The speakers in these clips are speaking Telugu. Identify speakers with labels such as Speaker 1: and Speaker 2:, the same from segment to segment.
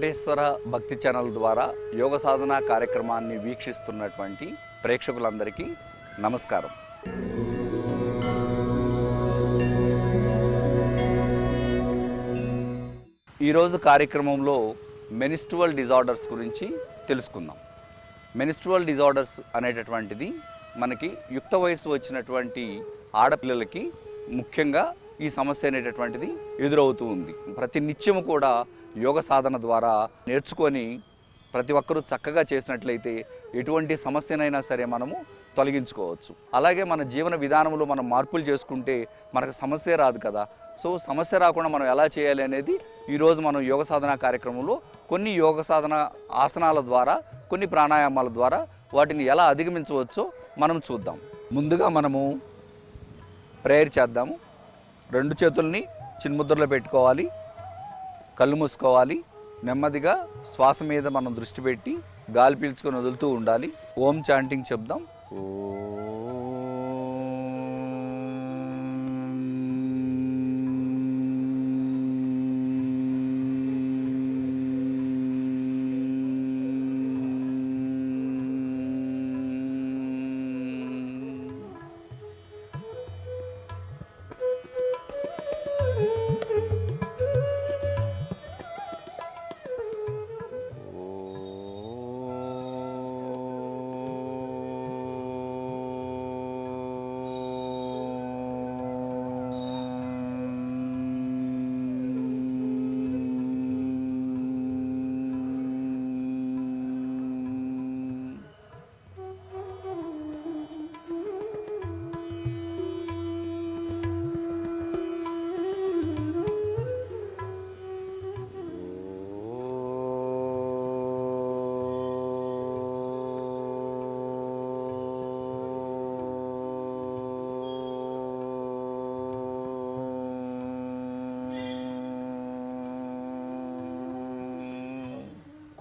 Speaker 1: వెంకటేశ్వర భక్తి ఛానల్ ద్వారా యోగ సాధన కార్యక్రమాన్ని వీక్షిస్తున్నటువంటి ప్రేక్షకులందరికీ నమస్కారం. ఈరోజు కార్యక్రమంలో మెనిస్ట్రువల్ డిజార్డర్స్ గురించి తెలుసుకుందాం. మెనిస్ట్రువల్ డిజార్డర్స్ అనేటటువంటిది మనకి యుక్త వయసు వచ్చినటువంటి ఆడపిల్లలకి ముఖ్యంగా ఈ సమస్య అనేటటువంటిది ఎదురవుతూ ఉంది. ప్రతి నిత్యము కూడా యోగ సాధన ద్వారా నేర్చుకొని ప్రతి ఒక్కరూ చక్కగా చేసినట్లయితే ఎటువంటి సమస్యనైనా సరే మనము తొలగించుకోవచ్చు. అలాగే మన జీవన విధానంలో మనం మార్పులు చేసుకుంటే మనకు సమస్య రాదు కదా. సో సమస్య రాకుండా మనం ఎలా చేయాలి అనేది ఈరోజు మనం యోగ సాధన కార్యక్రమంలో కొన్ని యోగ సాధన ఆసనాల ద్వారా, కొన్ని ప్రాణాయామాల ద్వారా వాటిని ఎలా అధిగమించవచ్చో మనం చూద్దాం. ముందుగా మనము ప్రేయర్ చేద్దాము. రెండు చేతుల్ని చిన్ముద్రలో పెట్టుకోవాలి, కళ్ళు మూసుకోవాలి. నెమ్మదిగా శ్వాస మీద మనం దృష్టి పెట్టి గాలి పీల్చుకొని వదులుతూ ఉండాలి. ఓం చాంటింగ్ చెప్దాం.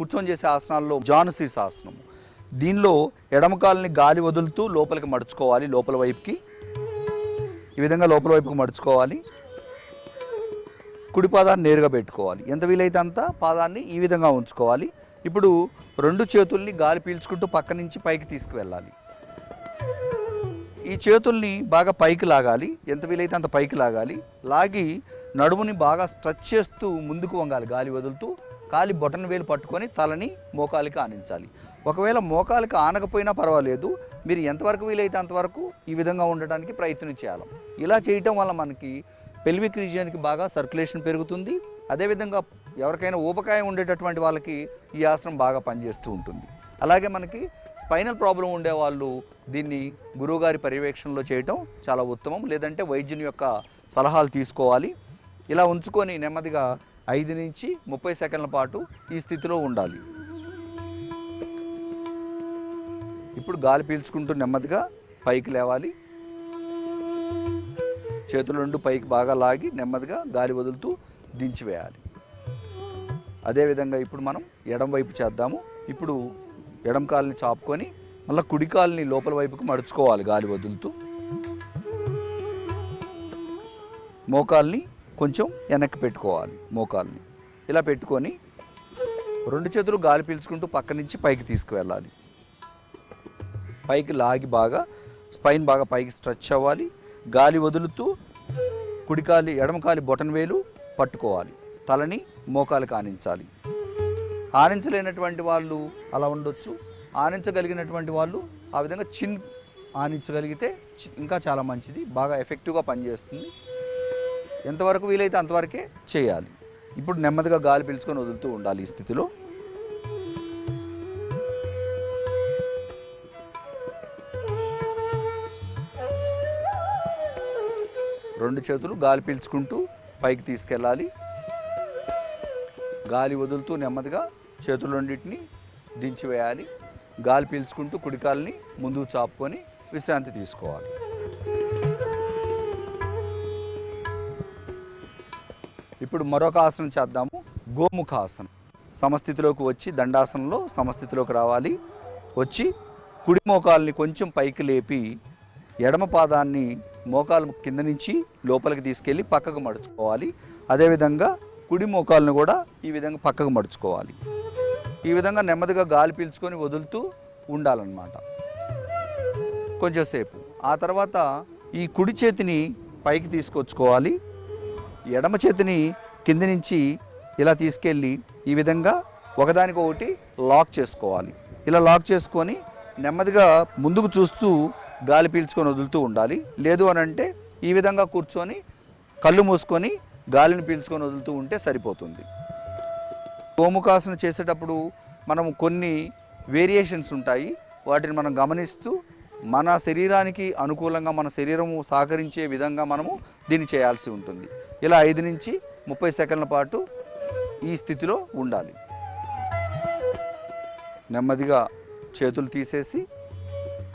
Speaker 1: కూర్చొని చేసే ఆసనాల్లో జానుసీస్ ఆసనం. దీనిలో ఎడమ కాలుని గాలి వదులుతూ లోపలికి మడుచుకోవాలి. లోపల వైపుకి ఈ విధంగా లోపల వైపుకి మడుచుకోవాలి. కుడి పాదాన్ని నేరుగా పెట్టుకోవాలి. ఎంత వీలైతే అంత పాదాన్ని ఈ విధంగా ఉంచుకోవాలి. ఇప్పుడు రెండు చేతుల్ని గాలి పీల్చుకుంటూ పక్క నుంచి పైకి తీసుకువెళ్ళాలి. ఈ చేతుల్ని బాగా పైకి లాగాలి. ఎంత వీలైతే అంత పైకి లాగాలి. లాగి నడుముని బాగా స్ట్రెచ్ చేస్తూ ముందుకు వంగాలి. గాలి వదులుతూ కాలి బొటన వేలు పట్టుకొని తలని మోకాలికి ఆనించాలి. ఒకవేళ మోకాలికి ఆనకపోయినా పర్వాలేదు, మీరు ఎంతవరకు వీలైతే అంతవరకు ఈ విధంగా ఉండటానికి ప్రయత్నం చేయాలి. ఇలా చేయటం వల్ల మనకి పెల్విక్ రీజియన్కి బాగా సర్క్యులేషన్ పెరుగుతుంది. అదేవిధంగా ఎవరికైనా ఊబకాయం ఉండేటటువంటి వాళ్ళకి ఈ ఆసనం బాగా పనిచేస్తూ ఉంటుంది. అలాగే మనకి స్పైనల్ ప్రాబ్లం ఉండేవాళ్ళు దీన్ని గురువుగారి పర్యవేక్షణలో చేయటం చాలా ఉత్తమం. లేదంటే వైద్యుని యొక్క సలహాలు తీసుకోవాలి. ఇలా ఉంచుకొని నెమ్మదిగా 5 నుంచి 30 సెకండ్ల పాటు ఈ స్థితిలో ఉండాలి. ఇప్పుడు గాలి పీల్చుకుంటూ నెమ్మదిగా పైకి లేవాలి. చేతులు రెండు పైకి బాగా లాగి నెమ్మదిగా గాలి వదులుతూ దించివేయాలి. అదేవిధంగా ఇప్పుడు మనం ఎడమ వైపు చేద్దాము. ఇప్పుడు ఎడమ కాలుని చాపుకొని మళ్ళీ కుడి కాలుని లోపల వైపుకి మడుచుకోవాలి గాలి వదులుతూ. మోకాల్ని కొంచెం వెనక్కి పెట్టుకోవాలి. మోకాల్ని ఇలా పెట్టుకొని రెండు చేతులు గాలి పీల్చుకుంటూ పక్క నుంచి పైకి తీసుకువెళ్ళాలి. పైకి లాగి బాగా స్పైన్ బాగా పైకి స్ట్రెచ్ అవ్వాలి. గాలి వదులుతూ కుడికాలి ఎడమకాలి బొటన వేలు పట్టుకోవాలి. తలని మోకాలికి ఆనించాలి. ఆనించలేనటువంటి వాళ్ళు అలా ఉండొచ్చు. ఆనించగలిగినటువంటి వాళ్ళు ఆ విధంగా చిన్ ఆనించగలిగితే ఇంకా చాలా మంచిది, బాగా ఎఫెక్టివ్గా పనిచేస్తుంది. ఎంతవరకు వీలైతే అంతవరకే చేయాలి. ఇప్పుడు నెమ్మదిగా గాలి పీల్చుకొని వదులుతూ ఉండాలి. ఈ స్థితిలో రెండు చేతులు గాలి పీల్చుకుంటూ పైకి తీసుకెళ్ళాలి. గాలి వదులుతూ నెమ్మదిగా చేతులు రెండింటిని దించివేయాలి. గాలి పీల్చుకుంటూ కుడికాల్ని ముందుకు చాపుకొని విశ్రాంతి తీసుకోవాలి. ఇప్పుడు మరొక ఆసనం చేద్దాము. గోముఖాసనం. సమస్థితిలోకి వచ్చి దండాసనంలో సమస్థితిలోకి రావాలి. వచ్చి కుడి మోకాల్ని కొంచెం పైకి లేపి ఎడమ పాదాన్ని మోకాలు కింద నుంచి లోపలికి తీసుకెళ్ళి పక్కకు మడుచుకోవాలి. అదేవిధంగా కుడి మోకాలను కూడా ఈ విధంగా పక్కకు మడుచుకోవాలి. ఈ విధంగా నెమ్మదిగా గాలి పీల్చుకొని వదులుతూ ఉండాలన్నమాట కొంచెంసేపు. ఆ తర్వాత ఈ కుడి చేతిని పైకి తీసుకొచ్చుకోవాలి, ఎడమ చేతిని కింది నుంచి ఇలా తీసుకెళ్ళి ఈ విధంగా ఒకదానికొకటి లాక్ చేసుకోవాలి. ఇలా లాక్ చేసుకొని నెమ్మదిగా ముందుకు చూస్తూ గాలి పీల్చుకొని వదులుతూ ఉండాలి. లేదు అని అంటే ఈ విధంగా కూర్చొని కళ్ళు మూసుకొని గాలిని పీల్చుకొని వదులుతూ ఉంటే సరిపోతుంది. గోముఖాసన చేసేటప్పుడు మనం కొన్ని వేరియేషన్స్ ఉంటాయి, వాటిని మనం గమనిస్తూ మన శరీరానికి అనుకూలంగా మన శరీరము సహకరించే విధంగా మనము దీన్ని చేయాల్సి ఉంటుంది. ఇలా 5 నుంచి 30 సెకండ్ల పాటు ఈ స్థితిలో ఉండాలి. నెమ్మదిగా చేతులు తీసేసి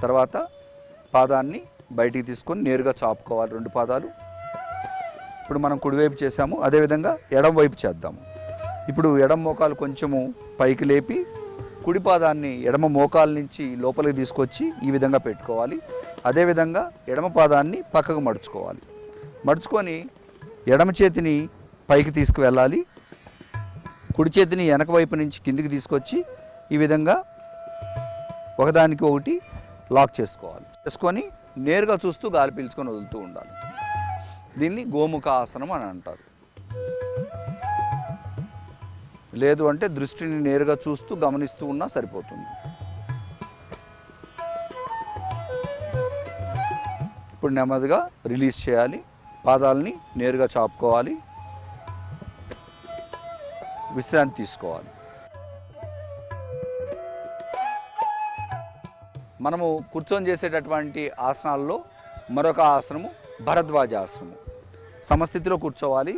Speaker 1: తర్వాత పాదాన్ని బయటికి తీసుకొని నేరుగా చాపుకోవాలి 2 పాదాలు. ఇప్పుడు మనం కుడివైపు చేసాము, అదేవిధంగా ఎడమ వైపు చేద్దాము. ఇప్పుడు ఎడమ మోకాలు కొంచెము పైకి లేపి కుడి పాదాన్ని ఎడమ మోకాల నుంచి లోపలికి తీసుకొచ్చి ఈ విధంగా పెట్టుకోవాలి. అదేవిధంగా ఎడమ పాదాన్ని పక్కకు మడుచుకోవాలి. మడుచుకొని ఎడమ చేతిని పైకి తీసుకువెళ్ళాలి, కుడి చేతిని వెనక వైపు నుంచి కిందికి తీసుకొచ్చి ఈ విధంగా ఒకదానికి ఒకటి లాక్ చేసుకొని నేరుగా చూస్తూ గాలి పీల్చుకొని వదులుతూ ఉండాలి. దీన్ని గోముఖ ఆసనం అని అంటారు. లేదు అంటే దృష్టిని నేరుగా చూస్తూ గమనిస్తూ ఉన్నా సరిపోతుంది. ఇప్పుడు నెమ్మదిగా రిలీజ్ చేయాలి, పాదాలని నేరుగా చాపుకోవాలి, విశ్రాంతి తీసుకోవాలి. మనము కూర్చొని చేసేటటువంటి ఆసనాల్లో మరొక ఆసనము భరద్వాజ ఆసనము. సమస్థితిలో కూర్చోవాలి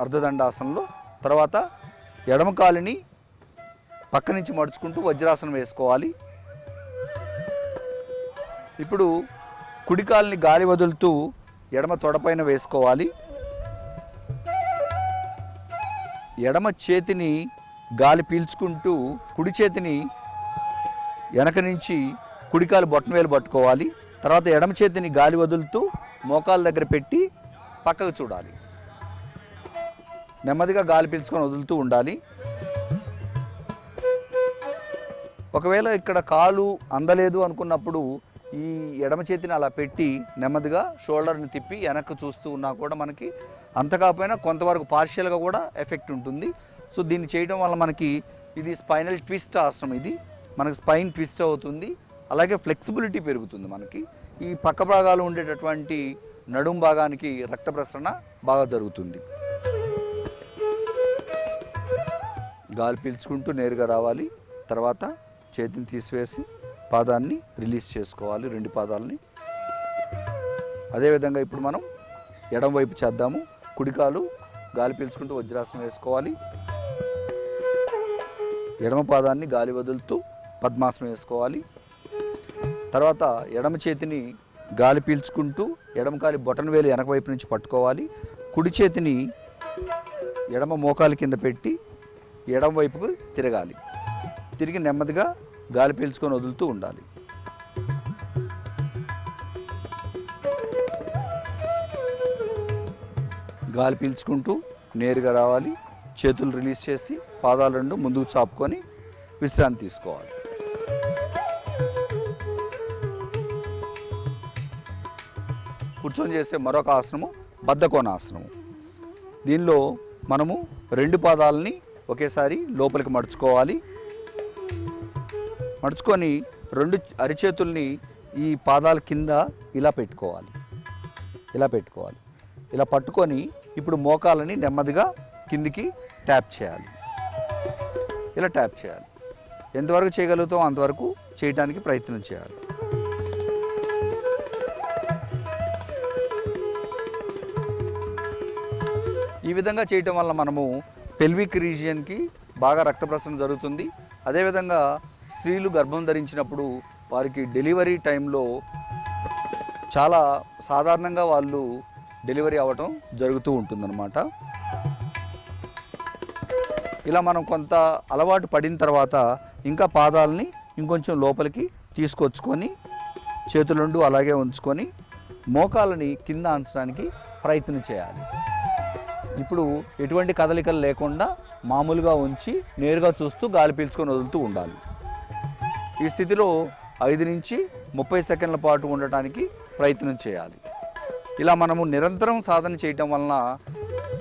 Speaker 1: అర్ధదండాసనంలో. తర్వాత ఎడమ కాలుని పక్క నుంచి మడుచుకుంటూ వజ్రాసనం వేసుకోవాలి. ఇప్పుడు కుడి కాలుని గాలి వదులుతూ ఎడమ తొడపైన వేసుకోవాలి. ఎడమ చేతిని గాలి పీల్చుకుంటూ కుడి చేతిని వెనక నుంచి కుడికాలు బొట్టనవేలు పట్టుకోవాలి. తర్వాత ఎడమ చేతిని గాలి వదులుతూ మోకాల దగ్గర పెట్టి పక్కకు చూడాలి. నెమ్మదిగా గాలి పీల్చుకొని వదులుతూ ఉండాలి. ఒకవేళ ఇక్కడ కాలు అందలేదు అనుకున్నప్పుడు ఈ ఎడమ చేతిని అలా పెట్టి నెమ్మదిగా షోల్డర్ని తిప్పి వెనక్కి చూస్తూ ఉన్నా కూడా మనకి అంత కాకపోయినా కొంతవరకు పార్షియల్గా కూడా ఎఫెక్ట్ ఉంటుంది. సో దీన్ని చేయడం వల్ల మనకి ఇది స్పైనల్ ట్విస్ట్ ఆసనం. ఇది మనకి స్పైన్ ట్విస్ట్ అవుతుంది, అలాగే ఫ్లెక్సిబిలిటీ పెరుగుతుంది. మనకి ఈ పక్క భాగాలు ఉండేటటువంటి నడుం భాగానికి రక్త ప్రసరణ బాగా జరుగుతుంది. గాలి పీల్చుకుంటూ నేరుగా రావాలి. తర్వాత చేతిని తీసివేసి పాదాన్ని రిలీజ్ చేసుకోవాలి, 2 పాదాలని. అదేవిధంగా ఇప్పుడు మనం ఎడమ వైపు చేద్దాము. కుడికాలు గాలి పీల్చుకుంటూ వజ్రాసనం వేసుకోవాలి. ఎడమ పాదాన్ని గాలి వదులుతూ పద్మాసనం వేసుకోవాలి. తర్వాత ఎడమ చేతిని గాలి పీల్చుకుంటూ ఎడమ కాలి బొటనవేలు వెనక వైపు నుంచి పట్టుకోవాలి. కుడి చేతిని ఎడమ మోకాలి కింద పెట్టి ఎడమ వైపుకు తిరగాలి. తిరిగి నెమ్మదిగా గాలి పీల్చుకొని వదులుతూ ఉండాలి. గాలి పీల్చుకుంటూ నేరుగా రావాలి. చేతులు రిలీజ్ చేసి పాదాలు 2 ముందుకు చాపుకొని విశ్రాంతి తీసుకోవాలి. కూర్చొని చేసే మరొక ఆసనము బద్ధకోణాసనము. దీనిలో మనము 2 పాదాలని ఒకేసారి లోపలికి మడుచుకోవాలి. మడుచుకొని 2 అరిచేతుల్ని ఈ పాదాల కింద ఇలా పెట్టుకోవాలి. ఇలా పట్టుకొని ఇప్పుడు మోకాలని నెమ్మదిగా కిందికి ట్యాప్ చేయాలి. ఇలా ట్యాప్ చేయాలి. ఎంతవరకు చేయగలుగుతామో అంతవరకు చేయడానికి ప్రయత్నం చేయాలి. ఈ విధంగా చేయటం వల్ల మనము పెల్విక్ రీజియన్కి బాగా రక్త ప్రసరణ జరుగుతుంది. అదేవిధంగా స్త్రీలు గర్భం ధరించినప్పుడు వారికి డెలివరీ టైంలో చాలా సాధారణంగా వాళ్ళు డెలివరీ అవ్వటం జరుగుతూ ఉంటుందన్నమాట. ఇలా మనం కొంత అలవాటు పడిన తర్వాత ఇంకా పాదాలని ఇంకొంచెం లోపలికి తీసుకొచ్చుకొని చేతులు 2 అలాగే ఉంచుకొని మోకాలని కింద అంచడానికి ప్రయత్నం చేయాలి. ఇప్పుడు ఎటువంటి కదలికలు లేకుండా మామూలుగా ఉంచి నేరుగా చూస్తూ గాలి పీల్చుకొని వదులుతూ ఉండాలి. ఈ స్థితిలో 5 నుంచి 30 సెకండ్ల పాటు ఉండటానికి ప్రయత్నం చేయాలి. ఇలా మనము నిరంతరం సాధన చేయటం వలన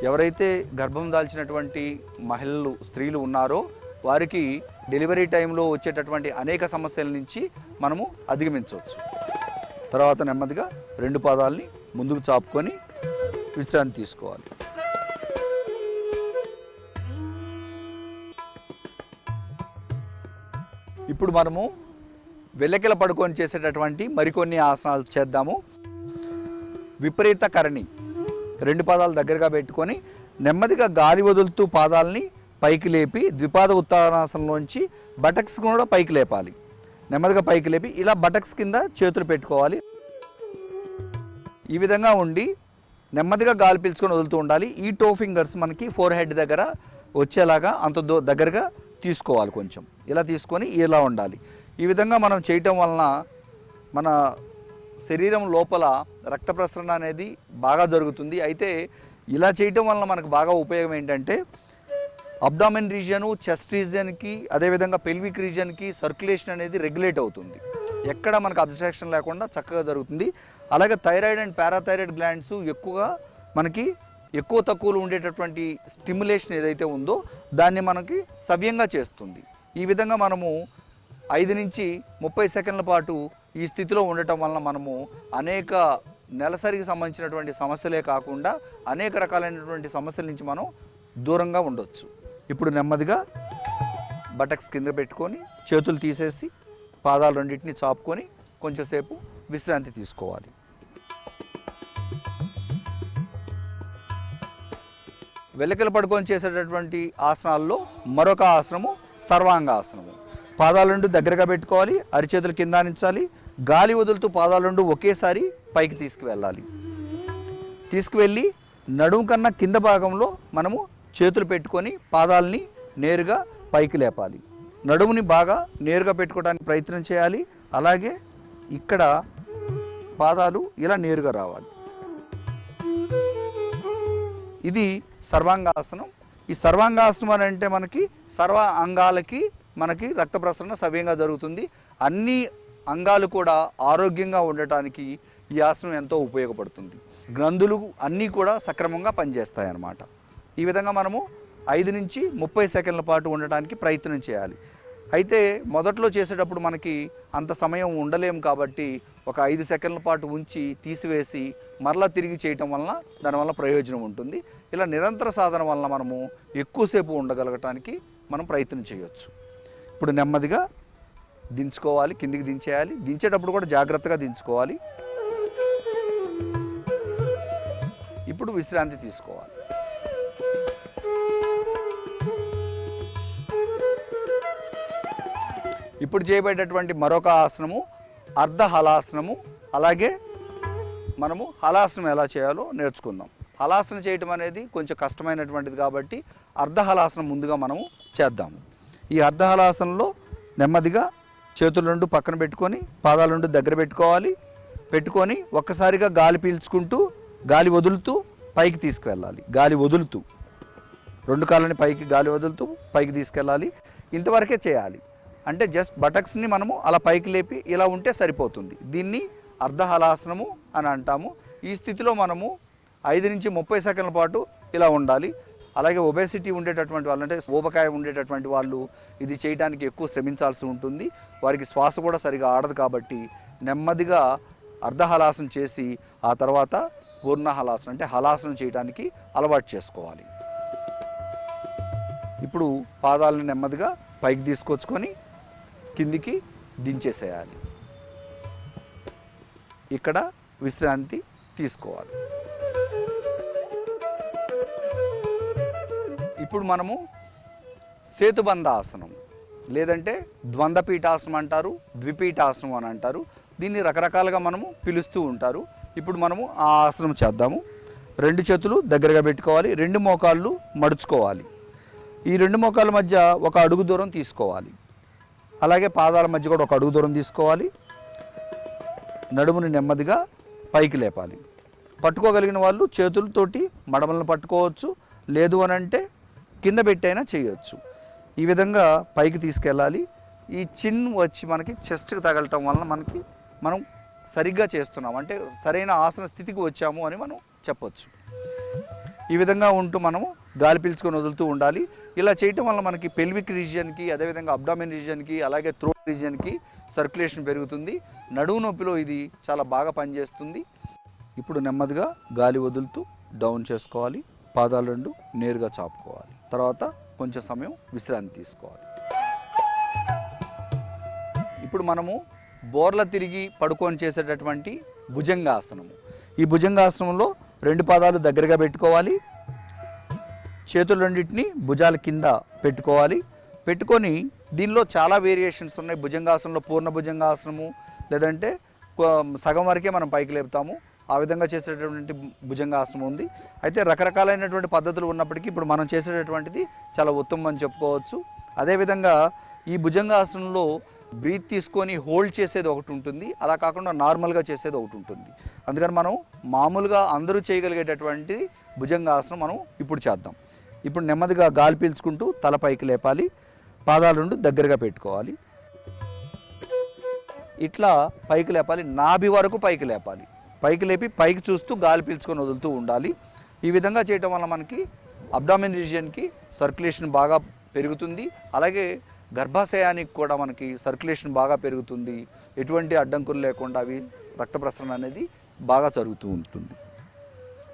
Speaker 1: ఎవరైతే గర్భం దాల్చినటువంటి మహిళలు స్త్రీలు ఉన్నారో వారికి డెలివరీ టైంలో వచ్చేటటువంటి అనేక సమస్యల నుంచి మనము అధిగమించవచ్చు. తర్వాత నెమ్మదిగా 2 పాదాలని ముందుకు చాపుకొని విశ్రాంతి తీసుకోవాలి. ఇప్పుడు మనము వెల్లకిల పడుకొని చేసేటటువంటి మరికొన్ని ఆసనాలు చేద్దాము. విపరీత కరణి 2 పాదాలు దగ్గరగా పెట్టుకొని నెమ్మదిగా గాలి వదులుతూ పాదాలని పైకి లేపి ద్విపాద ఉత్తానాసనంలోంచి బటక్స్ కూడా పైకి లేపాలి. నెమ్మదిగా పైకి లేపి ఇలా బటక్స్ కింద చేతులు పెట్టుకోవాలి. ఈ విధంగా ఉండి నెమ్మదిగా గాలి పీల్చుకొని వదులుతూ ఉండాలి. ఈ టో ఫింగర్స్ మనకి ఫోర్ హెడ్ దగ్గర వచ్చేలాగా అంత దగ్గరగా తీసుకోవాలి. కొంచెం ఇలా తీసుకొని ఇలా ఉండాలి. ఈ విధంగా మనం చేయటం వలన మన శరీరం లోపల రక్త ప్రసరణ అనేది బాగా జరుగుతుంది. అయితే ఇలా చేయటం వలన మనకు బాగా ఉపయోగం ఏంటంటే అబ్డామిన్ రీజియను, చెస్ట్ రీజియన్కి, అదేవిధంగా పెల్విక్ రీజియన్కి సర్క్యులేషన్ అనేది రెగ్యులేట్ అవుతుంది. ఎక్కడ మనకు అబ్స్ట్రాక్షన్ లేకుండా చక్కగా జరుగుతుంది. అలాగే థైరాయిడ్ అండ్ పారాథైరాయిడ్ గ్లాండ్స్ ఎక్కువగా మనకి ఎక్కువ తక్కువలో ఉండేటటువంటి స్టిమ్యులేషన్ ఏదైతే ఉందో దాన్ని మనకి సవ్యంగా చేస్తుంది. ఈ విధంగా మనము 5 నుంచి 30 సెకండ్ల పాటు ఈ స్థితిలో ఉండటం వలన మనము అనేక నెలసరికి సంబంధించినటువంటి సమస్యలే కాకుండా అనేక రకాలైనటువంటి సమస్యల నుంచి మనం దూరంగా ఉండొచ్చు. ఇప్పుడు నెమ్మదిగా బటక్స్ కింద పెట్టుకొని చేతులు తీసేసి పాదాలు రెండింటిని చాపుకొని కొంచెంసేపు విశ్రాంతి తీసుకోవాలి. వెల్లకిల పడుకొని చేసేటటువంటి ఆసనాల్లో మరొక ఆసనము సర్వాంగాసనము. పాదాలు 2 దగ్గరగా పెట్టుకోవాలి, అరిచేతులు కింద ఆనించాలి, గాలి వదులుతూ పాదాలు 2 ఒకేసారి పైకి తీసుకువెళ్ళాలి. తీసుకువెళ్ళి నడుము కన్నా కింద భాగంలో మనము చేతులు పెట్టుకొని పాదాలని నేరుగా పైకి లేపాలి. నడుముని బాగా నేరుగా పెట్టుకోవడానికి ప్రయత్నం చేయాలి. అలాగే ఇక్కడ పాదాలు ఇలా నేరుగా రావాలి. ఇది సర్వాంగాసనం. ఈ సర్వాంగాసనం అని అంటే మనకి సర్వ అంగాలకి మనకి రక్త ప్రసరణ సవ్యంగా జరుగుతుంది. అన్ని అంగాలు కూడా ఆరోగ్యంగా ఉండటానికి ఈ ఆసనం ఎంతో ఉపయోగపడుతుంది. గ్రంథులు అన్నీ కూడా సక్రమంగా పనిచేస్తాయి అన్నమాట. ఈ విధంగా మనము 5 నుంచి 30 సెకండ్ల పాటు ఉండటానికి ప్రయత్నం చేయాలి. అయితే మొదట్లో చేసేటప్పుడు మనకి అంత సమయం ఉండలేము కాబట్టి ఒక 5 సెకండ్ల పాటు ఉంచి తీసివేసి మరలా తిరిగి చేయటం వలన దానివల్ల ప్రయోజనం ఉంటుంది. ఇలా నిరంతర సాధన వలన మనము ఎక్కువసేపు ఉండగలగటానికి మనం ప్రయత్నం చేయొచ్చు. ఇప్పుడు నెమ్మదిగా దించుకోవాలి, కిందికి దించేయాలి. దించేటప్పుడు కూడా జాగ్రత్తగా దించుకోవాలి. ఇప్పుడు విశ్రాంతి తీసుకోవాలి. ఇప్పుడు చేయబడేటటువంటి మరొక ఆసనము అర్ధ హలాసనము. అలాగే మనము హలాసనం ఎలా చేయాలో నేర్చుకుందాం. హలాసనం చేయటం అనేది కొంచెం కష్టమైనటువంటిది కాబట్టి అర్ధ హలాసనం ముందుగా మనము చేద్దాము. ఈ అర్ధ హలాసనంలో నెమ్మదిగా చేతులు 2 పక్కన పెట్టుకొని పాదాలు 2 దగ్గర పెట్టుకొని ఒక్కసారిగా గాలి పీల్చుకుంటూ గాలి వదులుతూ పైకి తీసుకువెళ్ళాలి. గాలి వదులుతూ 2 కాళ్ళని పైకి గాలి వదులుతూ పైకి తీసుకెళ్ళాలి. ఇంతవరకే చేయాలి. అంటే జస్ట్ బటక్స్ని మనము అలా పైకి లేపి ఇలా ఉంటే సరిపోతుంది. దీన్ని అర్ధ హలాసనము అని అంటాము. ఈ స్థితిలో మనము 5 నుంచి 30 సెకండ్ల పాటు ఇలా ఉండాలి. అలాగే ఒబేసిటీ ఉండేటటువంటి వాళ్ళు, అంటే ఊబకాయ ఉండేటటువంటి వాళ్ళు ఇది చేయడానికి ఎక్కువ శ్రమించాల్సి ఉంటుంది. వారికి శ్వాస కూడా సరిగా ఆడదు కాబట్టి నెమ్మదిగా అర్ధ హలాసనం చేసి ఆ తర్వాత పూర్ణ హలాసనం అంటే హలాసనం చేయడానికి అలవాటు చేసుకోవాలి. ఇప్పుడు పాదాలను నెమ్మదిగా పైకి తీసుకొచ్చుకొని కిందికి దించేసేయాలి. ఇక్కడ విశ్రాంతి తీసుకోవాలి. ఇప్పుడు మనము సేతుబంధ ఆసనం లేదంటే ద్వంద్వపీఠాసనం అంటారు, ద్విపీఠాసనం అని అంటారు. దీన్ని రకరకాలుగా మనము పిలుస్తూ ఉంటారు. ఇప్పుడు మనము ఆ ఆసనం చేద్దాము. 2 చేతులు దగ్గరగా పెట్టుకోవాలి, 2 మోకాళ్ళు మడుచుకోవాలి. ఈ 2 మోకాళ్ళ మధ్య 1 అడుగు దూరం తీసుకోవాలి. అలాగే పాదాల మధ్య కూడా 1 అడుగు దూరం తీసుకోవాలి. నడుముని నెమ్మదిగా పైకి లేపాలి. పట్టుకోగలిగిన వాళ్ళు చేతులతోటి మడమలను పట్టుకోవచ్చు, లేదు అని అంటే కింద పెట్టైనా చేయొచ్చు. ఈ విధంగా పైకి తీసుకెళ్ళాలి. ఈ చిన్ వచ్చి మనకి చెస్ట్కి తగలటం వలన మనం సరిగ్గా చేస్తున్నాం, అంటే సరైన ఆసన స్థితికి వచ్చాము అని మనం చెప్పొచ్చు. ఈ విధంగా ఉంటూ మనము గాలి పీల్చుకొని వదులుతూ ఉండాలి. ఇలా చేయటం వల్ల మనకి పెల్విక్ రీజియన్కి, అదేవిధంగా అబ్డామిన్ రీజియన్కి, అలాగే థ్రోట్ రీజియన్కి సర్క్యులేషన్ పెరుగుతుంది. నడుము నొప్పిలో ఇది చాలా బాగా పనిచేస్తుంది. ఇప్పుడు నెమ్మదిగా గాలి వదులుతూ డౌన్ చేసుకోవాలి. పాదాలు రెండు నేరుగా చాపుకోవాలి. తర్వాత కొంచెం సమయం విశ్రాంతి తీసుకోవాలి. ఇప్పుడు మనము బోర్ల తిరిగి పడుకొని చేసేటటువంటి భుజంగాసనము. ఈ భుజంగాసనంలో రెండు పాదాలు దగ్గరగా పెట్టుకోవాలి. చేతులు రెండింటిని భుజాల కింద పెట్టుకోవాలి. పెట్టుకొని దీనిలో చాలా వేరియేషన్స్ ఉన్నాయి. భుజంగాసనంలో పూర్ణ భుజంగాసనము, లేదంటే సగం వరకే మనం పైకి లేపుతాము, ఆ విధంగా చేసేటటువంటి భుజంగాసనం ఉంది. అయితే రకరకాలైనటువంటి పద్ధతులు ఉన్నప్పటికీ ఇప్పుడు మనం చేసేటటువంటిది చాలా ఉత్తమం అని చెప్పుకోవచ్చు. అదేవిధంగా ఈ భుజంగాసనంలో బ్రీత్ తీసుకొని హోల్డ్ చేసేది ఒకటి ఉంటుంది, అలా కాకుండా నార్మల్గా చేసేది ఒకటి ఉంటుంది. అందుకని మనం మామూలుగా అందరూ చేయగలిగేటటువంటి భుజంగాసనం మనం ఇప్పుడు చేద్దాం. ఇప్పుడు నెమ్మదిగా గాలి పీల్చుకుంటూ తల పైకి లేపాలి. పాదాలు రెండు దగ్గరగా పెట్టుకోవాలి. ఇట్లా పైకి లేపాలి. నాభి వరకు పైకి లేపాలి. పైకి లేపి పైకి చూస్తూ గాలి పీల్చుకొని వదులుతూ ఉండాలి. ఈ విధంగా చేయటం వల్ల మనకి అబ్డామిన్ రీజియన్కి సర్క్యులేషన్ బాగా పెరుగుతుంది. అలాగే గర్భాశయానికి కూడా మనకి సర్క్యులేషన్ బాగా పెరుగుతుంది. ఎటువంటి అడ్డంకులు లేకుండా అవి రక్త ప్రసరణ అనేది బాగా జరుగుతూ ఉంటుంది.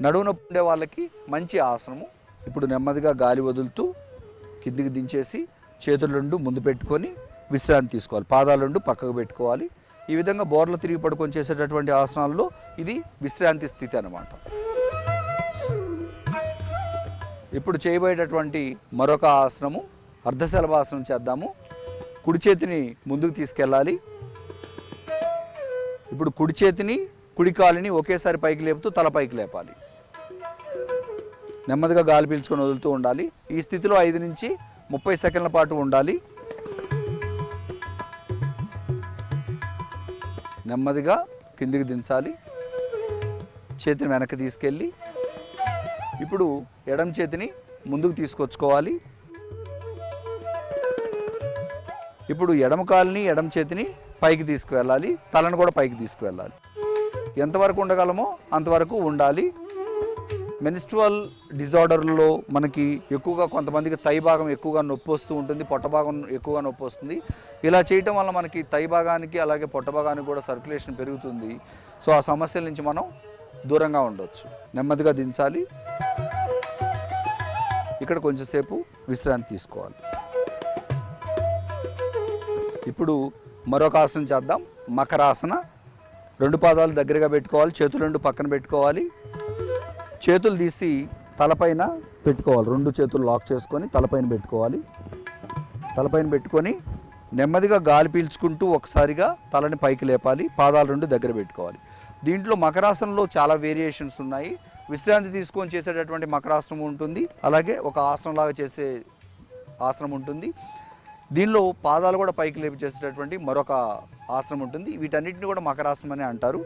Speaker 1: నడుము నొప్పి ఉండే వాళ్ళకి మంచి ఆసనము. ఇప్పుడు నెమ్మదిగా గాలి వదులుతూ కిందికి దించేసి చేతులు రెండు ముందు పెట్టుకొని విశ్రాంతి తీసుకోవాలి. పాదాలు రెండు పక్కకు పెట్టుకోవాలి. ఈ విధంగా బోర్లు తిరిగి పడుకొని చేసేటటువంటి ఆసనాల్లో ఇది విశ్రాంతి స్థితి అన్నమాట. ఇప్పుడు చేయబోయేటటువంటి మరొక ఆసనము అర్ధశలభాసనం చేద్దాము. కుడి చేతిని ముందుకు తీసుకెళ్ళాలి. ఇప్పుడు కుడి చేతిని కుడి కాలిని ఒకేసారి పైకి లేపుతూ తల పైకి లేపాలి. నెమ్మదిగా గాలి పీల్చుకొని వదులుతూ ఉండాలి. ఈ స్థితిలో 5 నుంచి 30 సెకండ్ల పాటు ఉండాలి. నెమ్మదిగా కిందికి దించాలి. చేతిని వెనక్కి తీసుకెళ్ళి ఇప్పుడు ఎడమ చేతిని ముందుకు తీసుకొచ్చుకోవాలి. ఇప్పుడు ఎడమ కాలుని ఎడమ చేతిని పైకి తీసుకువెళ్ళాలి. తలను కూడా పైకి తీసుకువెళ్ళాలి. ఎంతవరకు ఉండగలమో అంతవరకు ఉండాలి. మెన్స్ట్రువల్ డిజార్డర్లో మనకి ఎక్కువగా కొంతమందికి తై భాగం ఎక్కువగా నొప్పి వస్తూ ఉంటుంది, పొట్ట భాగం ఎక్కువగా నొప్పి వస్తుంది. ఇలా చేయటం వల్ల మనకి తై భాగానికి అలాగే పొట్ట భాగానికి కూడా సర్క్యులేషన్ పెరుగుతుంది. సో ఆ సమస్యల నుంచి మనం దూరంగా ఉండవచ్చు. నెమ్మదిగా దించాలి. ఇక్కడ కొంచెంసేపు విశ్రాంతి తీసుకోవాలి. ఇప్పుడు మరొక ఆసనం చేద్దాం. మకరాసన. రెండు పాదాలు దగ్గరగా పెట్టుకోవాలి. చేతులు రెండు పక్కన పెట్టుకోవాలి. చేతులు తీసి తలపైన పెట్టుకోవాలి. రెండు చేతులు లాక్ చేసుకొని తలపైన పెట్టుకోవాలి. తలపైన పెట్టుకొని నెమ్మదిగా గాలి పీల్చుకుంటూ ఒకసారిగా తలని పైకి లేపాలి. పాదాలు రెండు దగ్గర పెట్టుకోవాలి. దీంట్లో మకరాసనంలో చాలా వేరియేషన్స్ ఉన్నాయి. విశ్రాంతి తీసుకొని చేసేటటువంటి మకరాసనం ఉంటుంది, అలాగే ఒక ఆసనంలాగా చేసే ఆసనం ఉంటుంది. దీనిలో పాదాలు కూడా పైకి లేపి చేసేటటువంటి మరొక ఆసనం ఉంటుంది. వీటన్నిటిని కూడా మకరాసనం అని అంటారు.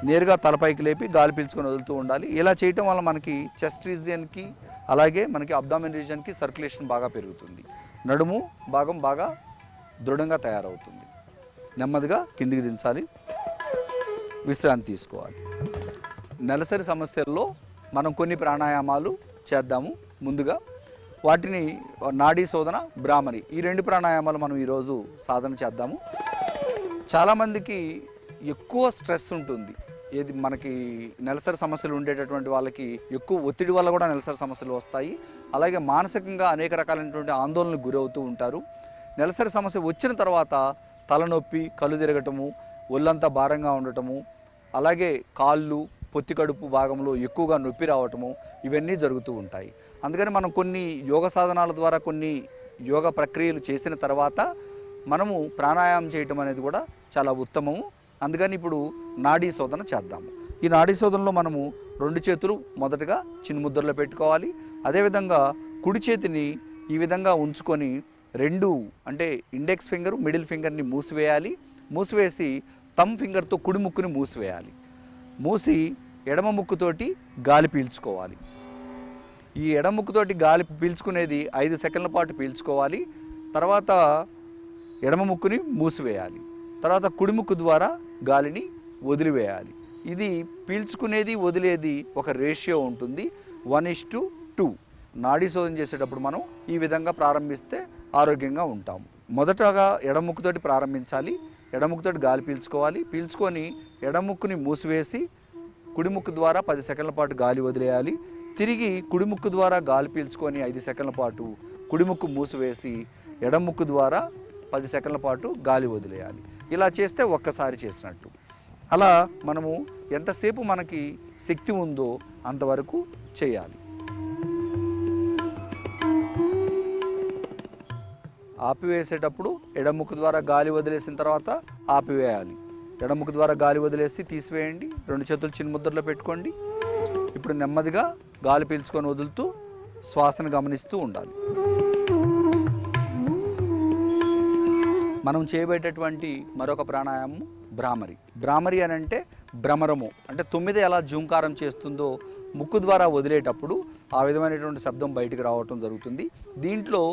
Speaker 1: నేరుగా తలపైకి లేపి గాలి పీల్చుకొని వదులుతూ ఉండాలి. ఇలా చేయటం వల్ల మనకి చెస్ట్ రీజియన్కి అలాగే మనకి అబ్డామిన్ రీజియన్కి సర్క్యులేషన్ బాగా పెరుగుతుంది. నడుము భాగం బాగా దృఢంగా తయారవుతుంది. నెమ్మదిగా కిందికి దించాలి. విశ్రాంతి తీసుకోవాలి. నెలసరి సమస్యల్లో మనం కొన్ని ప్రాణాయామాలు చేద్దాము. ముందుగా వాటిని నాడీ శోధన, బ్రాహ్మణి, ఈ 2 ప్రాణాయామాలు మనం ఈరోజు సాధన చేద్దాము. చాలామందికి ఎక్కువ స్ట్రెస్ ఉంటుంది. ఏది మనకి నెలసరి సమస్యలు ఉండేటటువంటి వాళ్ళకి ఎక్కువ ఒత్తిడి వల్ల కూడా నెలసరి సమస్యలు వస్తాయి. అలాగే మానసికంగా అనేక రకాలైనటువంటి ఆందోళనకు గురవుతూ ఉంటారు. నెలసరి సమస్య వచ్చిన తర్వాత తలనొప్పి, కళ్ళు తిరగటము, ఒళ్ళంతా భారంగా ఉండటము, అలాగే కాళ్ళు, పొత్తి కడుపు భాగంలో ఎక్కువగా నొప్పి రావటము, ఇవన్నీ జరుగుతూ ఉంటాయి. అందుకని మనం కొన్ని యోగ సాధనాల ద్వారా కొన్ని యోగ ప్రక్రియలు చేసిన తర్వాత మనము ప్రాణాయామం చేయటం అనేది కూడా చాలా ఉత్తమము. అందుకని ఇప్పుడు నాడీ శోధన చేద్దాము. ఈ నాడీ శోధనలో మనము 2 చేతులు మొదటగా చిన్ముద్రలో పెట్టుకోవాలి. అదేవిధంగా కుడి చేతిని ఈ విధంగా ఉంచుకొని 2 అంటే ఇండెక్స్ ఫింగర్, మిడిల్ ఫింగర్ని మూసివేయాలి. మూసివేసి థంబ్ ఫింగర్తో కుడి ముక్కుని మూసివేయాలి. మూసి ఎడమ ముక్కుతోటి గాలి పీల్చుకోవాలి. ఈ ఎడమ ముక్కుతోటి గాలి పీల్చుకునేది 5 సెకండ్ల పాటు పీల్చుకోవాలి. తర్వాత ఎడమ ముక్కుని మూసివేయాలి. తర్వాత కుడి ముక్కు ద్వారా గాలిని వదిలివేయాలి. ఇది పీల్చుకునేది వదిలేది ఒక రేషియో ఉంటుంది, 1:2. నాడీ శోధన చేసేటప్పుడు మనం ఈ విధంగా ప్రారంభిస్తే ఆరోగ్యంగా ఉంటాము. మొదటగా ఎడమ ముక్కుతోటి ప్రారంభించాలి. ఎడమ ముక్కుతోటి గాలి పీల్చుకోవాలి. పీల్చుకొని ఎడమ ముక్కుని మూసివేసి కుడి ముక్కు ద్వారా 10 సెకండ్ల పాటు గాలి వదిలేయాలి. తిరిగి కుడి ముక్కు ద్వారా గాలి పీల్చుకొని 5 సెకండ్ల పాటు కుడి ముక్కు మూసివేసి ఎడమ ముక్కు ద్వారా 10 సెకండ్ల పాటు గాలి వదిలేయాలి. ఇలా చేస్తే ఒక్కసారి చేసినట్టు. అలా మనము ఎంతసేపు మనకి శక్తి ఉందో అంతవరకు చేయాలి. ఆపివేసేటప్పుడు ఎడమ ముక్కు ద్వారా గాలి వదిలేసిన తర్వాత ఆపివేయాలి. ఎడమ ముక్కు ద్వారా గాలి వదిలేసి తీసివేయండి. 2 చేతులు చిన్న ముద్రలో పెట్టుకోండి. ఇప్పుడు నెమ్మదిగా గాలి పీల్చుకొని వదులుతూ శ్వాసను గమనిస్తూ ఉండాలి. మనం చేయబోయేటటువంటి మరొక ప్రాణాయామం భ్రామరి. భ్రామరి అని అంటే భ్రమరము, అంటే 9 ఎలా జూంకారం చేస్తుందో ముక్కు ద్వారా వదిలేటప్పుడు ఆ విధమైనటువంటి శబ్దం బయటికి రావటం జరుగుతుంది. దీంట్లో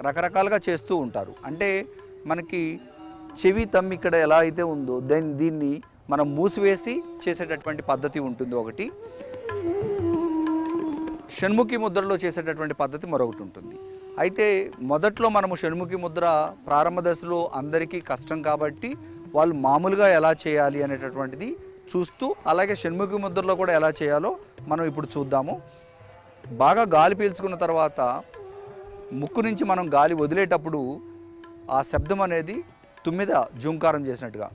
Speaker 1: రకరకాలుగా చేస్తూ ఉంటారు. అంటే మనకి చెవి తమ్మి ఇక్కడ ఎలా అయితే ఉందో దీన్ని మనం మూసివేసి చేసేటటువంటి పద్ధతి ఉంటుంది ఒకటి. షణ్ముఖి ముద్రలో చేసేటటువంటి పద్ధతి మరొకటి ఉంటుంది. అయితే మొదట్లో మనము షణ్ముఖి ముద్ర ప్రారంభ దశలో అందరికీ కష్టం కాబట్టి వాళ్ళు మామూలుగా ఎలా చేయాలి అనేటటువంటిది చూస్తూ, అలాగే షణ్ముఖి ముద్రలో కూడా ఎలా చేయాలో మనం ఇప్పుడు చూద్దాము. బాగా గాలి పీల్చుకున్న తర్వాత ముక్కు నుంచి మనం గాలి వదిలేటప్పుడు ఆ శబ్దం అనేది 9 జూంకారం చేసినట్టుగా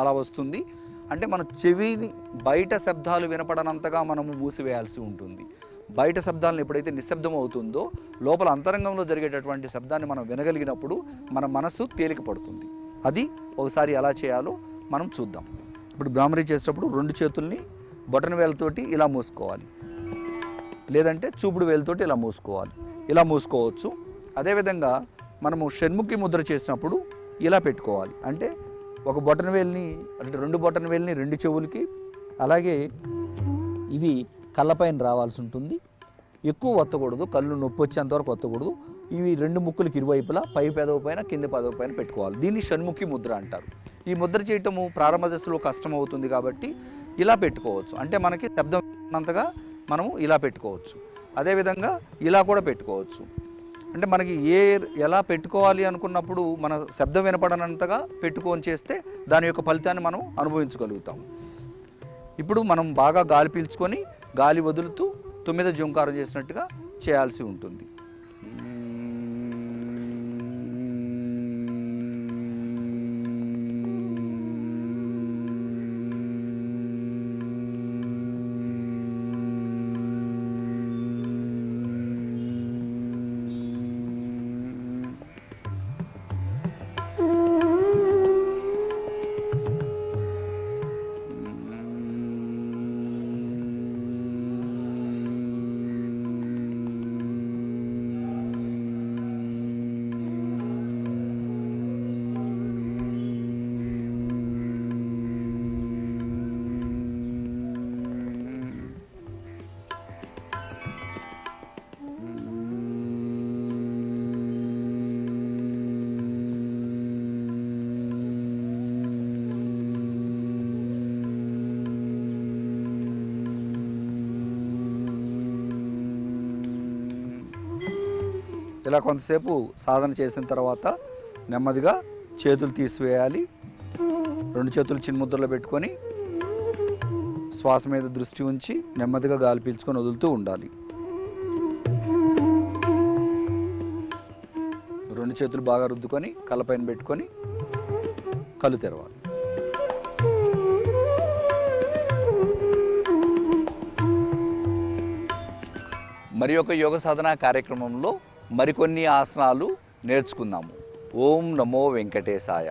Speaker 1: అలా వస్తుంది. అంటే మన చెవిని బయట శబ్దాలు వినపడనంతగా మనము మూసివేయాల్సి ఉంటుంది. బయట శబ్దాలను ఎప్పుడైతే నిశ్శబ్దం అవుతుందో లోపల అంతరంగంలో జరిగేటటువంటి శబ్దాన్ని మనం వినగలిగినప్పుడు మన మనస్సు తేలిక పడుతుంది. అది ఒకసారి ఎలా చేయాలో మనం చూద్దాం. ఇప్పుడు భ్రామరి చేసేటప్పుడు 2 చేతుల్ని బొటన వేలతోటి ఇలా మూసుకోవాలి, లేదంటే చూపుడు వేలతోటి ఇలా మూసుకోవాలి. ఇలా మూసుకోవచ్చు. అదేవిధంగా మనము షణ్ముఖి ముద్ర చేసినప్పుడు ఇలా పెట్టుకోవాలి. అంటే ఒక బొటన వేలిని, అంటే 2 బొటన వేలిని 2 చెవులకి, అలాగే ఇవి కళ్ళపైన రావాల్సి ఉంటుంది. ఎక్కువ ఒత్తకూడదు, కళ్ళు నొప్పి వచ్చేంతవరకు ఒత్తకూడదు. ఇవి 2 ముక్కులకి ఇరువైపులా పై పెదవి పైన కింది పెదవి పైన పెట్టుకోవాలి. దీన్ని షణ్ముఖి ముద్ర అంటారు. ఈ ముద్ర చేయటము ప్రారంభ దశలో కష్టం అవుతుంది కాబట్టి ఇలా పెట్టుకోవచ్చు. అంటే మనకి శబ్దం అంతగా మనము ఇలా పెట్టుకోవచ్చు. అదేవిధంగా ఇలా కూడా పెట్టుకోవచ్చు. అంటే మనకి ఎలా పెట్టుకోవాలి అనుకున్నప్పుడు మన శబ్దం వినపడనంతగా పెట్టుకొని చేస్తే దాని యొక్క ఫలితాన్ని మనం అనుభవించగలుగుతాం. ఇప్పుడు మనం బాగా గాలి పీల్చుకొని గాలి వదులుతూ 9 జూంకారం చేసినట్టుగా చేయాల్సి ఉంటుంది. ఇలా కొంతసేపు సాధన చేసిన తర్వాత నెమ్మదిగా చేతులు తీసివేయాలి. 2 చేతులు చిన్న ముద్రలో పెట్టుకొని శ్వాస మీద దృష్టి ఉంచి నెమ్మదిగా గాలి పీల్చుకొని వదులుతూ ఉండాలి. 2 చేతులు బాగా రుద్దుకొని కళ్ళపైన పెట్టుకొని కళ్ళు తెరవాలి. మరి ఒక యోగ సాధన కార్యక్రమంలో మరికొన్ని ఆసనాలు నేర్చుకుందాము. ఓం నమో వెంకటేశాయ.